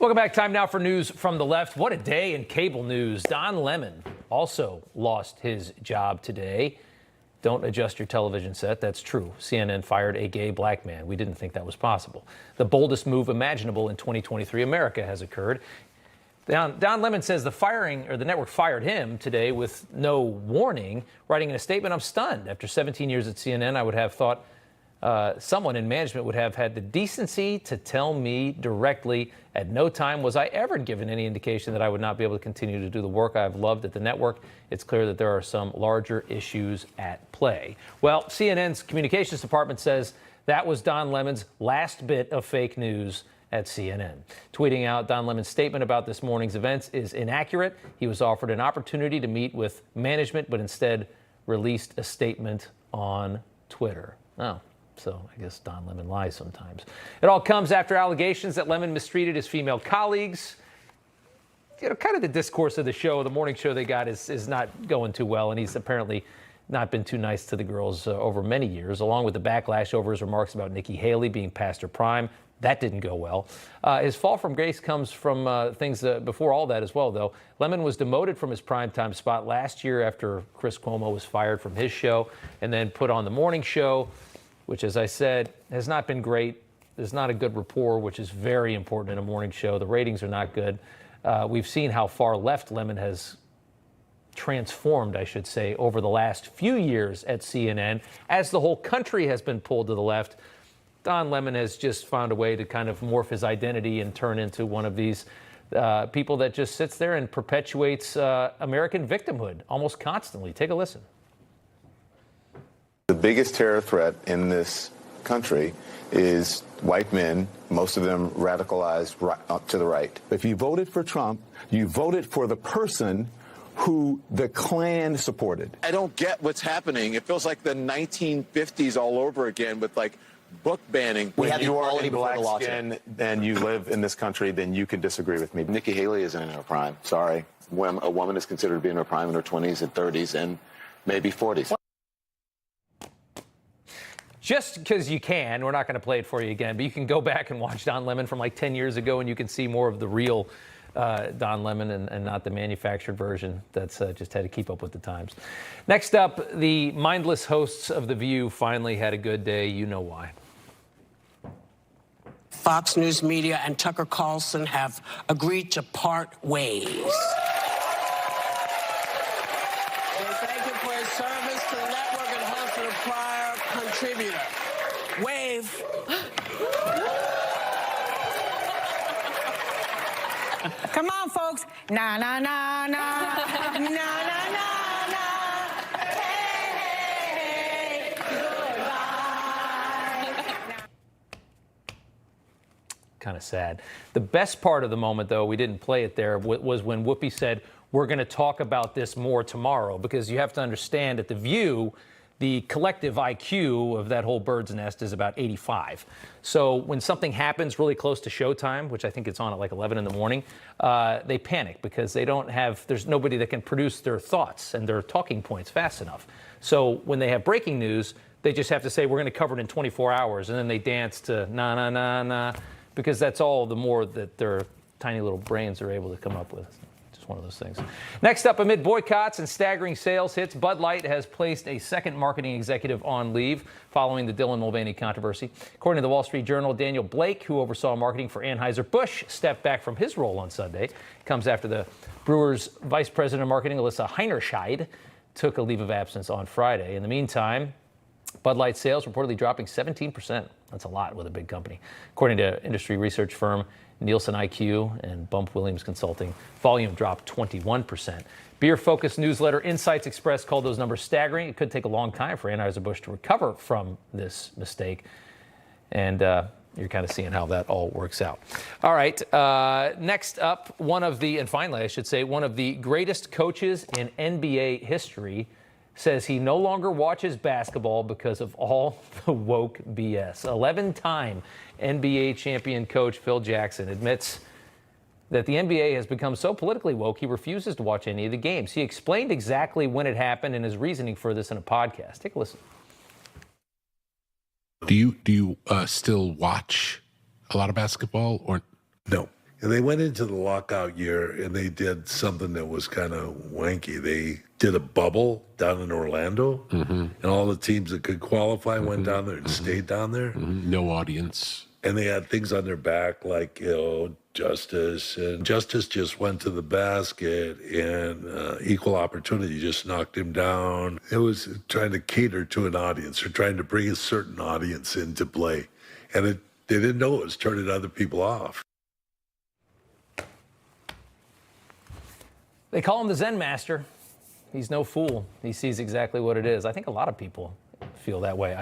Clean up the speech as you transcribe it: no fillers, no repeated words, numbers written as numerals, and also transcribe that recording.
Welcome back. Time now for news from the left. What a day in cable news. Don Lemon also lost his job today. Don't adjust your television set. That's true. CNN fired a gay black man. We didn't think that was possible. The boldest move imaginable in 2023 America has occurred. Don Lemon says the network fired him today with no warning, writing in a statement, "I'm stunned. After 17 years at CNN, I would have thought someone in management would have had the decency to tell me directly. At no time was I ever given any indication that I would not be able to continue to do the work I've loved at the network. It's clear that there are some larger issues at play." Well, CNN's communications department says that was Don Lemon's last bit of fake news at CNN. Tweeting out, Don Lemon's statement about this morning's events is inaccurate. He was offered an opportunity to meet with management, but instead released a statement on Twitter. Oh. So I guess Don Lemon lies sometimes. It all comes after allegations that Lemon mistreated his female colleagues. You know, kind of the discourse of the show, the morning show they got is not going too well, and he's apparently not been too nice to the girls over many years, along with the backlash over his remarks about Nikki Haley being past her prime. That didn't go well. His fall from grace comes from things before all that as well, though. Lemon was demoted from his primetime spot last year after Chris Cuomo was fired from his show and then put on the morning show, which, as I said, has not been great. There's not a good rapport, which is very important in a morning show. The ratings are not good. We've seen how far left Lemon has transformed, I should say, over the last few years at CNN. As the whole country has been pulled to the left, Don Lemon has just found a way to kind of morph his identity and turn into one of these people that just sits there and perpetuates American victimhood almost constantly. Take a listen. The biggest terror threat in this country is white men, most of them radicalized to the right. If you voted for Trump, you voted for the person who the Klan supported. I don't get what's happening. It feels like the 1950s all over again with, like, book banning. When you are in black skin and you live in this country, then you can disagree with me. Nikki Haley isn't in her prime. Sorry. When a woman is considered to be in her prime in her 20s and 30s and maybe 40s. Just because you can, we're not going to play it for you again, but you can go back and watch Don Lemon from like 10 years ago, and you can see more of the real Don Lemon and not the manufactured version that's just had to keep up with the times. Next up, the mindless hosts of The View finally had a good day. You know why. Fox News Media and Tucker Carlson have agreed to part ways. Thank you for his service to the network and host of the prior contributor. Wave. Come on, folks. Na, na, na, na. Na, na, na, na. Hey, goodbye. Kind of sad. The best part of the moment, though, we didn't play it there, was when Whoopi said, "We're going to talk about this more tomorrow," because you have to understand at The View, the collective IQ of that whole bird's nest is about 85. So when something happens really close to showtime, which I think it's on at like 11 in the morning, they panic because there's nobody that can produce their thoughts and their talking points fast enough. So when they have breaking news, they just have to say, "We're going to cover it in 24 hours. And then they dance to na, na, na, na, because that's all the more that their tiny little brains are able to come up with. One of those things. Next up, amid boycotts and staggering sales hits, Bud Light has placed a second marketing executive on leave following the Dylan Mulvaney controversy. According to the Wall Street Journal, Daniel Blake, who oversaw marketing for Anheuser-Busch, stepped back from his role on Sunday. Comes after the Brewers' vice president of marketing, Alyssa Heinerscheid, took a leave of absence on Friday. In the meantime, Bud Light sales reportedly dropping 17%. That's a lot with a big company. According to industry research firm Nielsen IQ and Bump Williams Consulting, volume dropped 21%. Beer-focused newsletter Insights Express called those numbers staggering. It could take a long time for Anheuser-Busch to recover from this mistake. And you're kind of seeing how that all works out. All right, next up, one of the greatest coaches in NBA history says he no longer watches basketball because of all the woke BS. 11-time NBA champion coach Phil Jackson admits that the NBA has become so politically woke he refuses to watch any of the games. He explained exactly when it happened and his reasoning for this in a podcast. Take a listen. Do you still watch a lot of basketball or no? And they went into the lockout year and they did something that was kind of wanky. They did a bubble down in Orlando, and all the teams that could qualify went down there and stayed down there. No audience. And they had things on their back like, Justice. And Justice just went to the basket, and Equal Opportunity just knocked him down. It was trying to cater to an audience or trying to bring a certain audience into play. And they didn't know it was turning other people off. They call him the Zen Master. He's no fool. He sees exactly what it is. I think a lot of people feel that way.